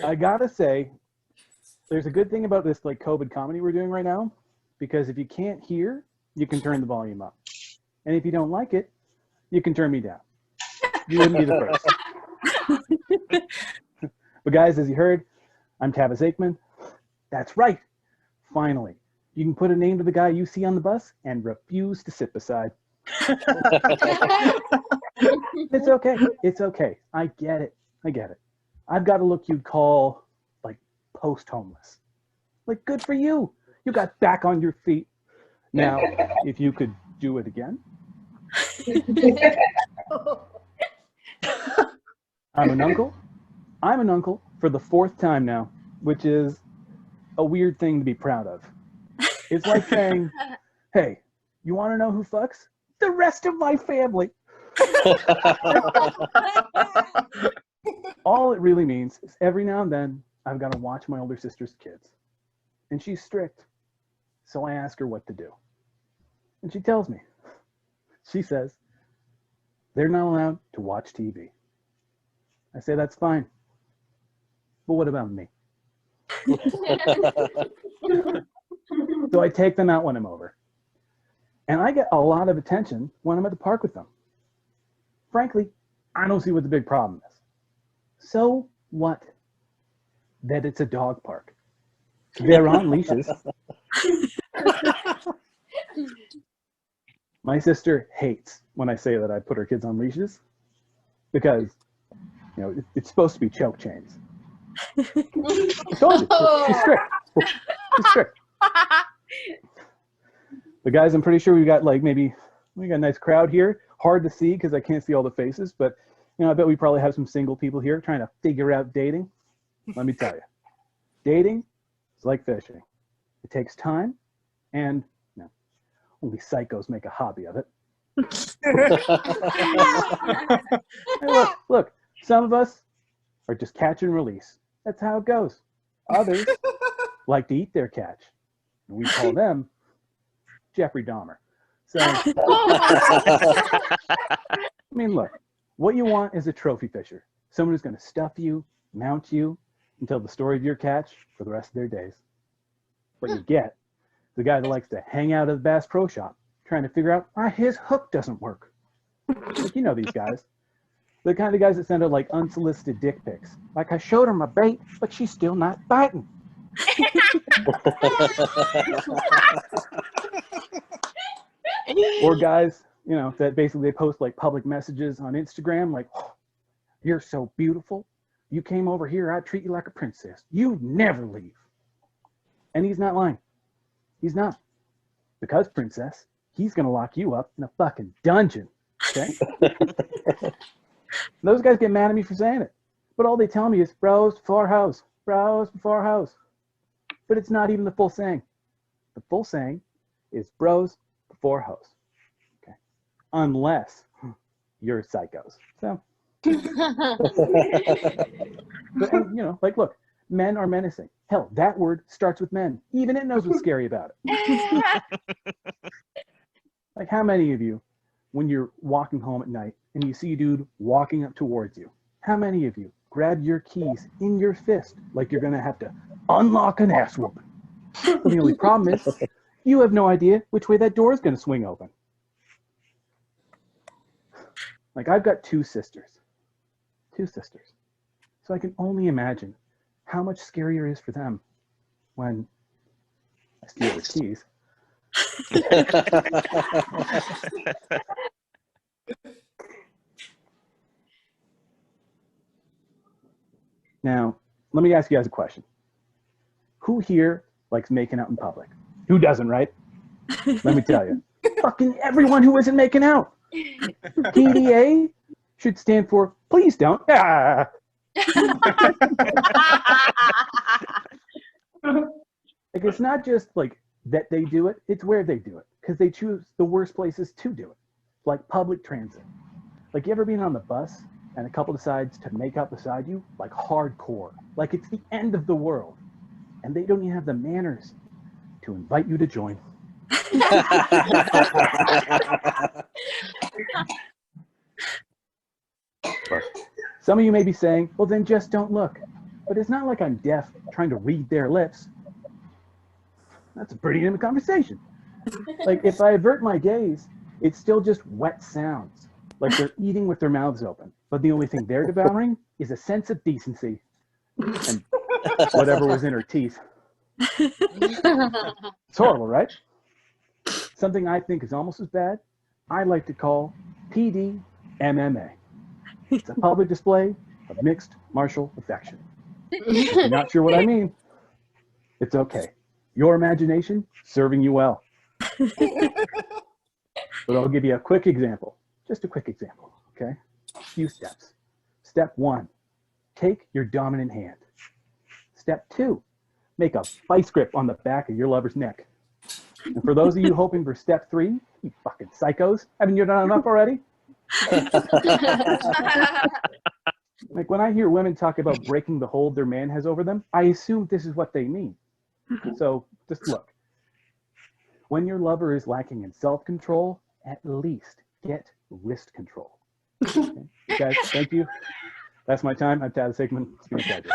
I gotta say, there's a good thing about this like COVID comedy we're doing right now, because if you can't hear, you can turn the volume up, and if you don't like it, you can turn me down. You wouldn't be the first. But guys, as you heard, I'm Tavis Aikman. That's right. Finally, you can put a name to the guy you see on the bus and refuse to sit beside. It's okay. It's okay. I get it. I get it. I've got a look you'd call like post-homeless. Like, good for you. You got back on your feet. Now, if you could do it again. I'm an uncle. I'm an uncle for the 4th time now, which is a weird thing to be proud of. It's like saying, hey, you want to know who fucks? The rest of my family. All it really means is every now and then I've got to watch my older sister's kids. And she's strict. So I ask her what to do. And she tells me. She says, they're not allowed to watch TV. I say, that's fine. But what about me? So I take them out when I'm over. And I get a lot of attention when I'm at the park with them. Frankly, I don't see what the big problem is. So what? That it's a dog park. They're on leashes. My sister hates when I say that I put her kids on leashes because, you know, it's supposed to be choke chains. I told you, she's strict. She's strict. But guys, I'm pretty sure we got a nice crowd here. Hard to see because I can't see all the faces, but you know, I bet we probably have some single people here trying to figure out dating. Let me tell you, dating is like fishing. It takes time, and you know, only psychos make a hobby of it. Hey, look, some of us are just catch and release. That's how it goes. Others like to eat their catch, and we call them Jeffrey Dahmer. So, I mean, look, what you want is a trophy fisher, someone who's going to stuff you, mount you, and tell the story of your catch for the rest of their days. What you get is the guy that likes to hang out at the Bass Pro Shop, trying to figure out why his hook doesn't work. Like, you know these guys. The kind of guys that send out like unsolicited dick pics. Like, I showed her my bait, but she's still not biting. Or guys, you know, that basically they post like public messages on Instagram, like, oh, you're so beautiful. You came over here, I treat you like a princess. You never leave. And he's not lying. He's not. Because, princess, he's going to lock you up in a fucking dungeon. Okay? Those guys get mad at me for saying it. But all they tell me is, bros before house. Bros before house. But it's not even the full saying. The full saying is bros before hoes. Okay? Unless you're psychos. So, but, and, you know, like, look, men are menacing. Hell, that word starts with men. Even it knows what's scary about it. Like, how many of you, when you're walking home at night and you see a dude walking up towards you, how many of you grab your keys in your fist like you're going to have to unlock an ass whooping? But the only problem is you have no idea which way that door is going to swing open. Like, I've got two sisters. So I can only imagine how much scarier it is for them when I steal their keys. Now, let me ask you guys a question. Who here likes making out in public? Who doesn't, right? Let me tell you. Fucking everyone who isn't making out. PDA should stand for please don't. Ah. Like, it's not just like that they do it, it's where they do it, because they choose the worst places to do it, like public transit. Like, you ever been on the bus and a couple decides to make out beside you, like hardcore, like it's the end of the world, and they don't even have the manners to invite you to join. Some of you may be saying, well, then just don't look. But it's not like I'm deaf trying to read their lips. That's a pretty intimate conversation. Like if I avert my gaze, it's still just wet sounds, like they're eating with their mouths open. But the only thing they're devouring is a sense of decency and whatever was in her teeth. It's horrible, right? Something I think is almost as bad, I like to call PDMMA. It's a public display of mixed martial affection. If you're not sure what I mean, it's okay. Your imagination serving you well. But I'll give you a quick example, just a quick example, okay? A few steps. Step 1, take your dominant hand. Step 2, make a vice grip on the back of your lover's neck. And for those of you hoping for step 3, you fucking psychos, haven't you done enough already? Like when I hear women talk about breaking the hold their man has over them, I assume this is what they mean. So just look. When your lover is lacking in self-control, at least get wrist control. Okay? Guys, thank you. That's my time. I'm Tad Sigmund. It's been a pleasure.